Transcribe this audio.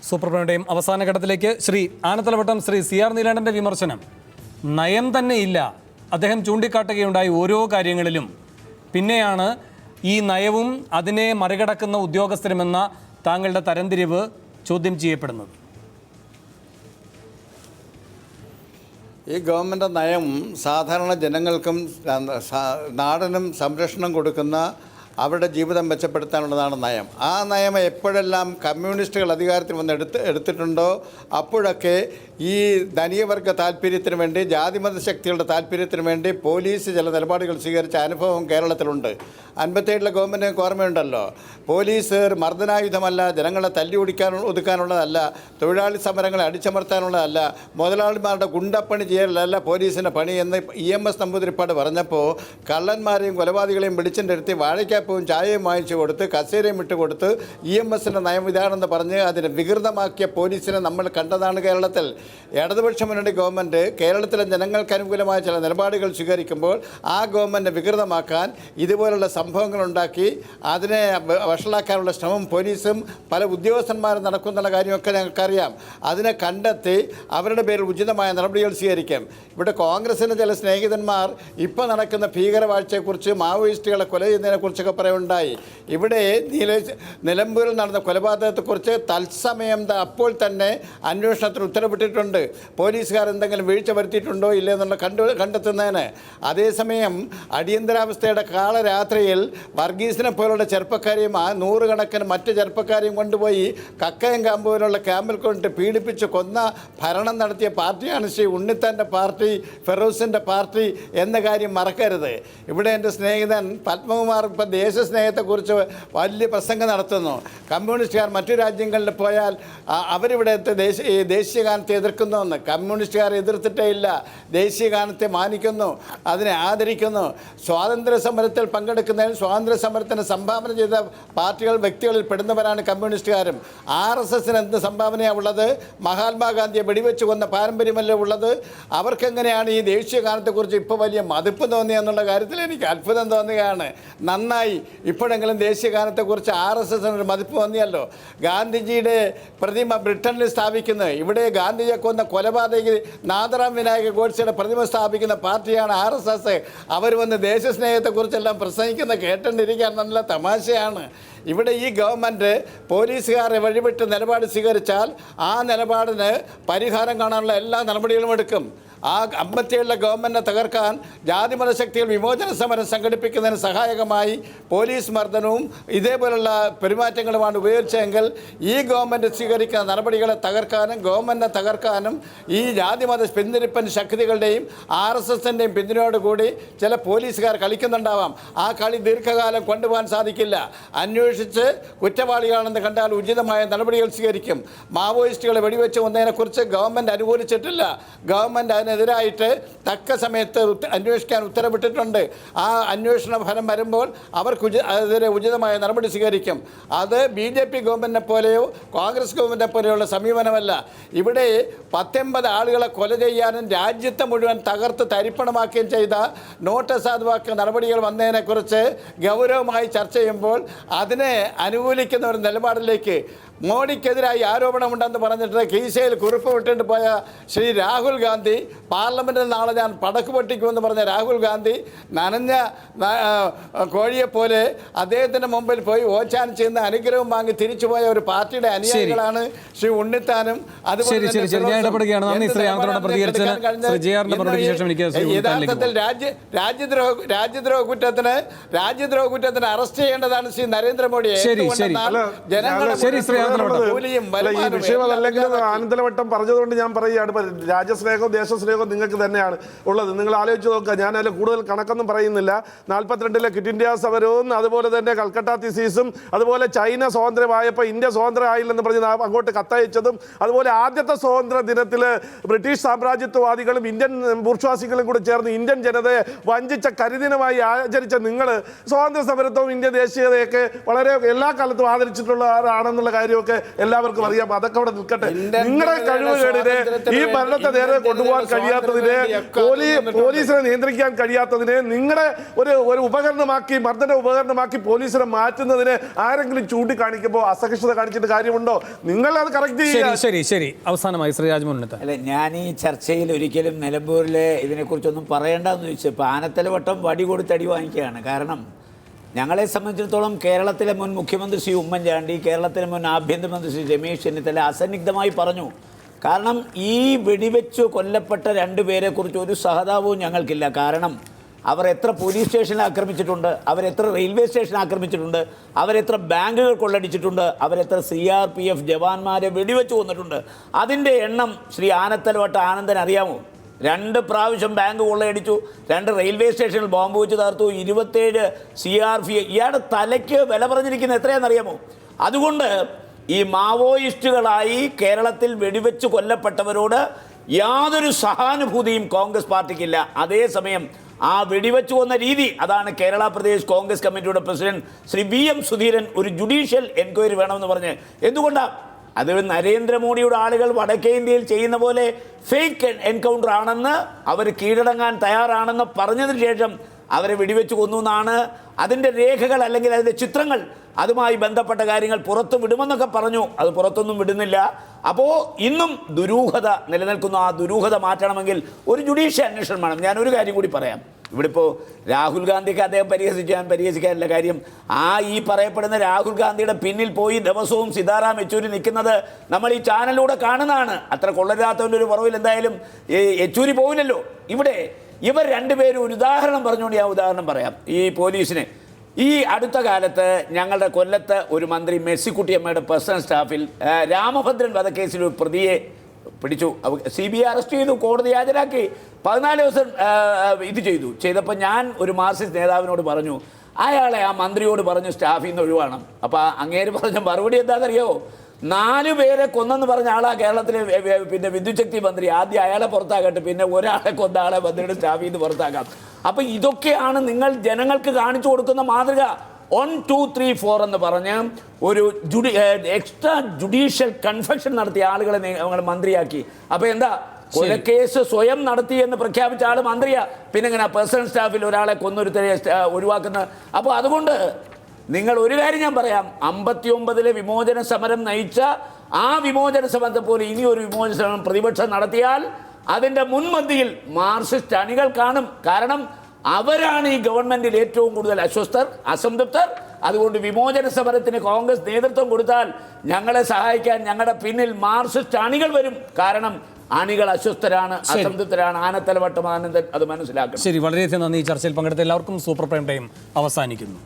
സൂപ്രഭയുടെയും അവസാന ഘട്ടത്തിലേക്ക് ശ്രീ ആനത്തലവട്ടം ശ്രീ CR നീലാണ്ടൻ്റെ വിമർശനം നയം തന്നെയില്ല. അദ്ദേഹം ചൂണ്ടിക്കാട്ടുകയുണ്ടായി ഓരോ കാര്യങ്ങളിലും. പിന്നെയാണ് ഈ നയവും അതിനെ മറികടക്കുന്ന ഉദ്യോഗസ്ഥരുമെന്ന താങ്കളുടെ തരംതിരിവ് ചോദ്യം ചെയ്യപ്പെടുന്നത്. ഈ ഗവൺമെൻറ് നയം സാധാരണ ജനങ്ങൾക്കും നാടിനും സംരക്ഷണം കൊടുക്കുന്ന അവരുടെ ജീവിതം മെച്ചപ്പെടുത്താനുള്ളതാണ് നയം. ആ നയം എപ്പോഴെല്ലാം കമ്മ്യൂണിസ്റ്റുകൾ അധികാരത്തിൽ വന്ന് എടുത്തിട്ടുണ്ടോ അപ്പോഴൊക്കെ ഈ ധനികവർഗ താല്പര്യത്തിന് വേണ്ടി ജാതിമത ശക്തികളുടെ താല്പര്യത്തിന് വേണ്ടി പോലീസ് ചില നിലപാടുകൾ സ്വീകരിച്ച അനുഭവം കേരളത്തിലുണ്ട്. 57 ഗവൺമെൻറ് ഓർമ്മയുണ്ടല്ലോ. പോലീസ് മർദ്ദനായുധമല്ല, ജനങ്ങളെ തല്ലി ഒതുക്കാനുള്ളതല്ല, തൊഴിലാളി സമരങ്ങളെ അടിച്ചമർത്താനുള്ളതല്ല, മുതലാളിമാരുടെ ഗുണ്ടപ്പണി ചെയ്യലല്ല പോലീസിൻ്റെ പണി എന്ന് EMS നമ്പൂതിരിപ്പാട് പറഞ്ഞപ്പോൾ കള്ളന്മാരെയും കൊലപാതകളെയും വിളിച്ചിട്ട് വാഴയ്ക്കാപ്പവും ചായയും വാങ്ങിച്ചു കൊടുത്ത് കസേരയും ഇട്ട് കൊടുത്ത് EMSൻ്റെ നയം ഇതാണെന്ന് പറഞ്ഞ് അതിനെ വികൃതമാക്കിയ പോലീസിനെ നമ്മൾ കണ്ടതാണ് കേരളത്തിൽ. ഇടതുപക്ഷ മുന്നണി ഗവൺമെൻറ് കേരളത്തിലെ ജനങ്ങൾക്ക് അനുകൂലമായ ചില നിലപാടുകൾ സ്വീകരിക്കുമ്പോൾ ആ ഗവൺമെൻറ് വികൃതമാക്കാൻ ഇതുപോലുള്ള സംഭവങ്ങളുണ്ടാക്കി അതിനെ വഷളാക്കാനുള്ള ശ്രമം പോലീസും പല ഉദ്യോഗസ്ഥന്മാരും നടക്കുന്നുള്ള കാര്യമൊക്കെ ഞങ്ങൾക്കറിയാം. അതിനെ കണ്ടെത്തി അവരുടെ പേരിൽ ഉചിതമായ നടപടികൾ സ്വീകരിക്കും. ഇവിടെ കോൺഗ്രസിൻ്റെ ചില സ്നേഹിതന്മാർ ഇപ്പോൾ നടക്കുന്ന ഭീകരവാഴ്ചയെക്കുറിച്ച് മാവോയിസ്റ്റുകളെ കൊല ചെയ്യുന്നതിനെക്കുറിച്ചൊക്കെ പറയുണ്ടായി. ഇവിടെ നിലമ്പൂരിൽ നടന്ന കൊലപാതകത്തെക്കുറിച്ച് തത്സമയം അപ്പോൾ തന്നെ അന്വേഷണത്തിന് ഉത്തരവിട്ടിട്ടുണ്ട്. പോലീസുകാർ എന്തെങ്കിലും വീഴ്ച വരുത്തിയിട്ടുണ്ടോ ഇല്ലേ എന്നുള്ള കണ്ടെത്തുന്നതിന്. അതേസമയം അടിയന്തരാവസ്ഥയുടെ കാളരാത്രിയിൽ വർഗീസിനെ പോലുള്ള ചെറുപ്പക്കാരെയും ആ 100 കണക്കിന് മറ്റ് ചെറുപ്പക്കാരെയും കൊണ്ടുപോയി കക്കയം കാമ്പൂരിലുള്ള ക്യാമ്പിൽ കൊണ്ട് പീഡിപ്പിച്ച് കൊന്ന ഭരണം നടത്തിയ പാർട്ടിയാണ് ശ്രീ ഉണ്ണിത്താൻ്റെ പാർട്ടി, ഫിറോസിൻ്റെ പാർട്ടി എന്ന കാര്യം മറക്കരുത്. ഇവിടെ എൻ്റെ സ്നേഹിതൻ പത്മകുമാർ ഇപ്പം ദേശസ്നേഹത്തെക്കുറിച്ച് വലിയ പ്രസംഗം നടത്തുന്നു. കമ്മ്യൂണിസ്റ്റുകാർ മറ്റു രാജ്യങ്ങളിൽ പോയാൽ അവരിവിടെ ദേശീയഗാനത്തെ എതിർക്കുന്നുവെന്ന്. കമ്മ്യൂണിസ്റ്റുകാർ എതിർത്തിട്ടേ ഇല്ല. ദേശീയഗാനത്തെ മാനിക്കുന്നു, അതിനെ ആദരിക്കുന്നു. സ്വാതന്ത്ര്യ സമരത്തിൽ പങ്കെടുക്കുന്നതിൽ സ്വാതന്ത്ര്യ സമരത്തിന് സംഭാവന ചെയ്ത പാർട്ടികൾ വ്യക്തികളിൽ പെടുന്നവരാണ് കമ്മ്യൂണിസ്റ്റുകാരും. RSSന് എന്ത് സംഭാവനയാണ് ഉള്ളത്? മഹാത്മാഗാന്ധിയെ വെടിവെച്ച് കൊന്ന പാരമ്പര്യമല്ലേ ഉള്ളത്? അവർക്കെങ്ങനെയാണ് ഈ ദേശീയഗാനത്തെക്കുറിച്ച് ഇപ്പോൾ വലിയ മതിപ്പ് തോന്നിയെന്നുള്ള കാര്യത്തിൽ എനിക്ക് അത്ഭുതം തോന്നുകയാണ്. നന്നായി ഇപ്പോഴെങ്കിലും ദേശീയഗാനത്തെക്കുറിച്ച് RSSനൊരു മതിപ്പ് തോന്നിയല്ലോ. ഗാന്ധിജിയുടെ പ്രതിമ ബ്രിട്ടനിൽ സ്ഥാപിക്കുന്നത്, ഇവിടെ ഗാന്ധിജിയെ കൊന്ന കൊലപാതകി നാഥറാം വിനായക ഗോഡ്സെയുടെ പ്രതിമ സ്ഥാപിക്കുന്ന പാർട്ടിയാണ് RSS. അവർ വന്ന് ദേശസ്നേഹത്തെക്കുറിച്ചെല്ലാം പ്രസംഗിക്കുന്ന കേട്ടുകൊണ്ടിരിക്കാൻ നല്ല തമാശയാണ്. ഇവിടെ ഈ ഗവൺമെൻറ് പോലീസുകാരെ വഴിവിട്ട് നിലപാട് സ്വീകരിച്ചാൽ ആ നിലപാടിന് പരിഹാരം കാണാനുള്ള എല്ലാ നടപടികളും എടുക്കും. ആ 57 ഗവൺമെൻറ്റിനെ തകർക്കാൻ ജാതിമത ശക്തികൾ വിമോചന സമരം സംഘടിപ്പിക്കുന്നതിന് സഹായകമായി പോലീസ് മർദ്ദനവും ഇതേപോലുള്ള പെരുമാറ്റങ്ങളുമാണ് ഉപയോഗിച്ചതെങ്കിൽ ഈ ഗവൺമെൻറ് സ്വീകരിക്കുന്ന നടപടികളെ തകർക്കാനും ഗവൺമെൻറ്റിനെ തകർക്കാനും ഈ ജാതിമത പിന്തിരിപ്പൻ ശക്തികളുടെയും RSSൻ്റെയും പിന്തുണയോടുകൂടി ചില പോലീസുകാർ കളിക്കുന്നുണ്ടാവാം. ആ കളി ദീർഘകാലം കൊണ്ടുപോകാൻ സാധിക്കില്ല. അന്വേഷിച്ച് കുറ്റവാളികളാണെന്ന് കണ്ടാൽ ഉചിതമായ നടപടികൾ സ്വീകരിക്കും. മാവോയിസ്റ്റുകളെ വെടിവെച്ച് കൊന്നതിനെക്കുറിച്ച് ഗവൺമെൻറ് അനുകൂലിച്ചിട്ടില്ല. ഗവൺമെൻറ് അതിനെതിരായിട്ട് തക്ക സമയത്ത് അന്വേഷിക്കാൻ ഉത്തരവിട്ടിട്ടുണ്ട്. ആ അന്വേഷണ ഫലം വരുമ്പോൾ അവർക്ക് അതിനെതിരെ ഉചിതമായ നടപടി സ്വീകരിക്കും. അത് BJP ഗവൺമെൻറ്റിനെ പോലെയോ കോൺഗ്രസ് ഗവൺമെൻറ്റിനെ പോലെയുള്ള സമീപനമല്ല. ഇവിടെ 19 ആളുകളെ കൊല ചെയ്യാനും രാജ്യത്തെ മുഴുവൻ തകർത്ത് തരിപ്പണമാക്കുകയും ചെയ്ത നോട്ട് അസാധുവാക്കിയ നടപടികൾ വന്നതിനെക്കുറിച്ച് ഗൗരവമായി ചർച്ച ചെയ്യുമ്പോൾ അതിനെ അനുകൂലിക്കുന്ന ഒരു നിലപാടിലേക്ക് മോഡിക്കെതിരായി ആരോപണമുണ്ടെന്ന് പറഞ്ഞിട്ട് കീശയിൽ കുറിപ്പ് വിട്ടിട്ട് പോയ ശ്രീ രാഹുൽ ഗാന്ധി, പാർലമെൻറ്റിൽ നാളെ ഞാൻ പടക്ക് പൊട്ടിക്കുമെന്ന് പറഞ്ഞ രാഹുൽ ഗാന്ധി നനഞ്ഞ കോഴിയെപ്പോലെ അദ്ദേഹത്തിൻ്റെ മുമ്പിൽ പോയി ഓച്ചാൻ ചെയ്യുന്ന അനുഗ്രഹം വാങ്ങി തിരിച്ചുപോയ ഒരു പാർട്ടിയുടെ അനുയായികളാണ് ശ്രീ ഉണ്ണിത്താനും. യഥാർത്ഥത്തിൽ രാജ്യദ്രോഹ കുറ്റത്തിന് അറസ്റ്റ് ചെയ്യേണ്ടതാണ് ശ്രീ നരേന്ദ്രമോദിയെ. ഈ വിഷയം അതല്ലെങ്കിലും ആനന്ദവട്ടം പറഞ്ഞതുകൊണ്ട് ഞാൻ പറയുകയാണ്, രാജ്യസ്നേഹവും ദേശസ്നേഹവും നിങ്ങൾക്ക് തന്നെയാണ് ഉള്ളത്. നിങ്ങൾ ആലോചിച്ച് നോക്കുക. ഞാൻ അതിൽ കൂടുതൽ കണക്കൊന്നും പറയുന്നില്ല. 42 ക്വിറ്റ് ഇന്ത്യ സമരവും അതുപോലെ തന്നെ കൽക്കട്ട തീസീസും അതുപോലെ ചൈന സ്വാതന്ത്ര്യമായപ്പോൾ ഇന്ത്യ സ്വതന്ത്രമായില്ലെന്ന് പറഞ്ഞ് അങ്ങോട്ട് കത്തയച്ചതും അതുപോലെ ആദ്യത്തെ സ്വാതന്ത്ര്യ ദിനത്തിൽ ബ്രിട്ടീഷ് സാമ്രാജ്യത്വവാദികളും ഇന്ത്യൻ ബൂർഷ്വാസികളും കൂടെ ചേർന്ന് ഇന്ത്യൻ ജനതയെ വഞ്ചിച്ച കരിദിനമായി ആചരിച്ച നിങ്ങൾ സ്വാതന്ത്ര്യ സമരത്വവും ഇന്ത്യ ദേശീയതയൊക്കെ വളരെ എല്ലാ കാലത്തും ആദരിച്ചിട്ടുള്ളവരാണെന്നുള്ള കാര്യം കാര്യമൊക്കെ എല്ലാവർക്കും അറിയാം. അതൊക്കെ അവിടെ നിൽക്കട്ടെ. നിങ്ങളുടെ കഴിവുകേടിനെ, ഈ ഭരണത്തെ നേരെ കൊണ്ടുപോകാൻ കഴിയാത്തതിനെ, പോലീസിനെ നിയന്ത്രിക്കാൻ കഴിയാത്തതിനെ, നിങ്ങളുടെ ഒരു ഉപകരണമാക്കി, മർദ്ദന ഉപകരണമാക്കി പോലീസിനെ മാറ്റുന്നതിനെ ആരെങ്കിലും ചൂണ്ടിക്കാണിക്കുമ്പോൾ അസഹിഷ്ണുത കാണിച്ചിട്ട് കാര്യമുണ്ടോ? നിങ്ങൾ അത് കറക്റ്റ് ചെയ്യുക. ശരി. അവസാനമായി ശ്രീ രാജ്മോഹൻ. അല്ല, ഞാൻ ഈ ചർച്ചയിൽ ഒരിക്കലും നിലമ്പൂരിലെ ഇതിനെക്കുറിച്ചൊന്നും പറയേണ്ടെന്ന് ചോദിച്ചപ്പോൾ ആനത്തലവട്ടം വടി കൊടുത്ത് അടി വാങ്ങിക്കുകയാണ്. കാരണം ഞങ്ങളെ സംബന്ധിച്ചിടത്തോളം കേരളത്തിലെ മുൻ മുഖ്യമന്ത്രി ശ്രീ ഉമ്മൻചാണ്ടി, കേരളത്തിലെ മുൻ ആഭ്യന്തരമന്ത്രി ശ്രീ രമേശ് ചെന്നിത്തല അസന്നിഗ്ധമായി പറഞ്ഞു. കാരണം ഈ വെടിവെച്ചു കൊല്ലപ്പെട്ട 2 പേരെക്കുറിച്ച് ഒരു സഹതാപവും ഞങ്ങൾക്കില്ല. കാരണം അവർ എത്ര പോലീസ് സ്റ്റേഷനിൽ ആക്രമിച്ചിട്ടുണ്ട്, അവരെത്ര റെയിൽവേ സ്റ്റേഷൻ ആക്രമിച്ചിട്ടുണ്ട്, അവരെത്ര ബാങ്കുകൾ കൊള്ളടിച്ചിട്ടുണ്ട്, അവരെത്ര CRPF ജവാന്മാരെ വെടിവെച്ച് കൊന്നിട്ടുണ്ട്. അതിൻ്റെ എണ്ണം ശ്രീ ആനത്തലവട്ട ആനന്ദൻ അറിയാമോ? 2 പ്രാവശ്യം ബാങ്ക് കൊള്ളയടിച്ചു, 2 റെയിൽവേ സ്റ്റേഷനിൽ ബോംബ് വെച്ച് തകർത്തു, 27 CRPF. ഇയാളുടെ തലയ്ക്ക് വില പറഞ്ഞിരിക്കുന്നത് എത്രയാണെന്നറിയാമോ? അതുകൊണ്ട് ഈ മാവോയിസ്റ്റുകളായി കേരളത്തിൽ വെടിവെച്ച് കൊല്ലപ്പെട്ടവരോട് യാതൊരു സഹാനുഭൂതിയും കോൺഗ്രസ് പാർട്ടിക്കില്ല. അതേസമയം ആ വെടിവെച്ച് കൊന്ന രീതി, അതാണ് കേരള പ്രദേശ് കോൺഗ്രസ് കമ്മിറ്റിയുടെ പ്രസിഡന്റ് ശ്രീ VM സുധീരൻ ഒരു ജുഡീഷ്യൽ എൻക്വയറി വേണമെന്ന് പറഞ്ഞ്. എന്തുകൊണ്ടാണ് അത്? നരേന്ദ്രമോദിയുടെ ആളുകൾ വടക്കേ ഇന്ത്യയിൽ ചെയ്യുന്ന പോലെ ഫേക്ക് എൻകൗണ്ടർ ആണെന്ന്, അവർ കീഴടങ്ങാൻ തയ്യാറാണെന്ന് പറഞ്ഞതിന് ശേഷം അവരെ വെടിവെച്ച് കൊന്നു എന്നാണ്. അതിൻ്റെ രേഖകൾ അല്ലെങ്കിൽ അതിൻ്റെ ചിത്രങ്ങൾ, അതുമായി ബന്ധപ്പെട്ട കാര്യങ്ങൾ പുറത്തു വിടുമെന്നൊക്കെ പറഞ്ഞു. അത് പുറത്തൊന്നും വിടുന്നില്ല. അപ്പോൾ ഇന്നും ദുരൂഹത നിലനിൽക്കുന്നു. ആ ദുരൂഹത മാറ്റണമെങ്കിൽ ഒരു ജുഡീഷ്യൽ അന്വേഷണം വേണം. ഞാനൊരു കാര്യം കൂടി പറയാം. ഇവിടെ ഇപ്പോൾ രാഹുൽ ഗാന്ധിക്ക് അദ്ദേഹം പരിഹസിക്കാനുള്ള കാര്യം, ഈ പറയപ്പെടുന്ന രാഹുൽ ഗാന്ധിയുടെ പിന്നിൽ പോയി ദിവസവും സീതാറാം യെച്ചൂരി നിൽക്കുന്നത് നമ്മൾ ഈ ചാനലിലൂടെ കാണുന്നതാണ്. അത്ര കൊള്ളരുതാത്തവൻ്റെ ഒരു കുറവിൽ എന്തായാലും യെച്ചൂരി പോവില്ലല്ലോ. ഇവിടെ ഇവർ 2 പേരും ഒരു ഉദാഹരണം പറഞ്ഞുകൊണ്ട് ഞാൻ ഉദാഹരണം പറയാം. ഈ പോലീസിനെ ഈ അടുത്ത കാലത്ത് ഞങ്ങളുടെ കൊല്ലത്ത് ഒരു മന്ത്രി മെസ്സിക്കുട്ടിയമ്മയുടെ പേഴ്സണൽ സ്റ്റാഫിൽ രാമഭദ്രൻ വധക്കേസിൽ ഒരു പ്രതിയെ പിടിച്ചു. CBI അറസ്റ്റ് ചെയ്തു, കോടതി ഹാജരാക്കി, 14 ദിവസം ഇത് ചെയ്തപ്പോൾ ഞാൻ ഒരു മാർക്സിസ്റ്റ് നേതാവിനോട് പറഞ്ഞു, അയാളെ ആ മന്ത്രിയോട് പറഞ്ഞു സ്റ്റാഫിൽ നിന്ന് ഒഴിവാണം. അപ്പോൾ അങ്ങേര് പറഞ്ഞ മറുപടി എന്താണെന്നറിയോ? 4 പേരെ കൊന്നെന്ന് പറഞ്ഞ ആളാ കേരളത്തിലെ പിന്നെ വിദ്യുച്ഛക്തി മന്ത്രി. ആദ്യം അയാളെ പുറത്താക്കട്ടെ, പിന്നെ ഒരാളെ കൊന്ന ആളെ മന്ത്രിയുടെ സ്റ്റാഫിൽ നിന്ന് പുറത്താക്കാം. അപ്പം ഇതൊക്കെയാണ് നിങ്ങൾ ജനങ്ങൾക്ക് കാണിച്ചു കൊടുക്കുന്ന മാതൃക. 1, 2, 3, 4 എന്ന് പറഞ്ഞ് ഒരു എക്സ്ട്രാ ജുഡീഷ്യൽ കൺഫെക്ഷൻ നടത്തിയ ആളുകളെ നിങ്ങൾ മന്ത്രിയാക്കി. അപ്പോൾ എന്താ, കൊലക്കേസ് സ്വയം നടത്തി എന്ന് പ്രഖ്യാപിച്ച ആൾ മന്ത്രിയാ, പിന്നെ ഇങ്ങനെ പേഴ്സണൽ സ്റ്റാഫിൽ ഒരാളെ കൊന്നൊരുത്തരെ ഒഴിവാക്കുന്നത്. അപ്പോൾ അതുകൊണ്ട് നിങ്ങൾ ഒരു കാര്യം ഞാൻ പറയാം, 59-ലെ വിമോചന സമരം നയിച്ച ആ വിമോചന സമരത്തെ പോലെ ഇനി ഒരു വിമോചന സമരം പ്രതിപക്ഷം നടത്തിയാൽ അതിൻ്റെ മുൻപന്തിയിൽ മാർക്സിസ്റ്റ് അണികൾ കാണും. കാരണം അവരാണ് ഈ ഗവൺമെന്റിൽ ഏറ്റവും കൂടുതൽ അസംതൃപ്തർ. അതുകൊണ്ട് വിമോചന സമരത്തിന് കോൺഗ്രസ് നേതൃത്വം കൊടുത്താൽ ഞങ്ങളെ സഹായിക്കാൻ ഞങ്ങളുടെ പിന്നിൽ മാർക്സിസ്റ്റ് അണികൾ വരും. കാരണം അണികൾ അസ്വസ്ഥരാണ്, അസംതൃപ്തരാണ്. ആനത്തലവട്ടം ആനന്ദൻ അത് മനസ്സിലാക്കണം. ശരി, വളരെയധികം നന്ദി. ഈ ചർച്ചയിൽ പങ്കെടുത്ത എല്ലാവർക്കും സൂപ്പർ പ്രൈം ടൈം അവസാനിക്കുന്നു.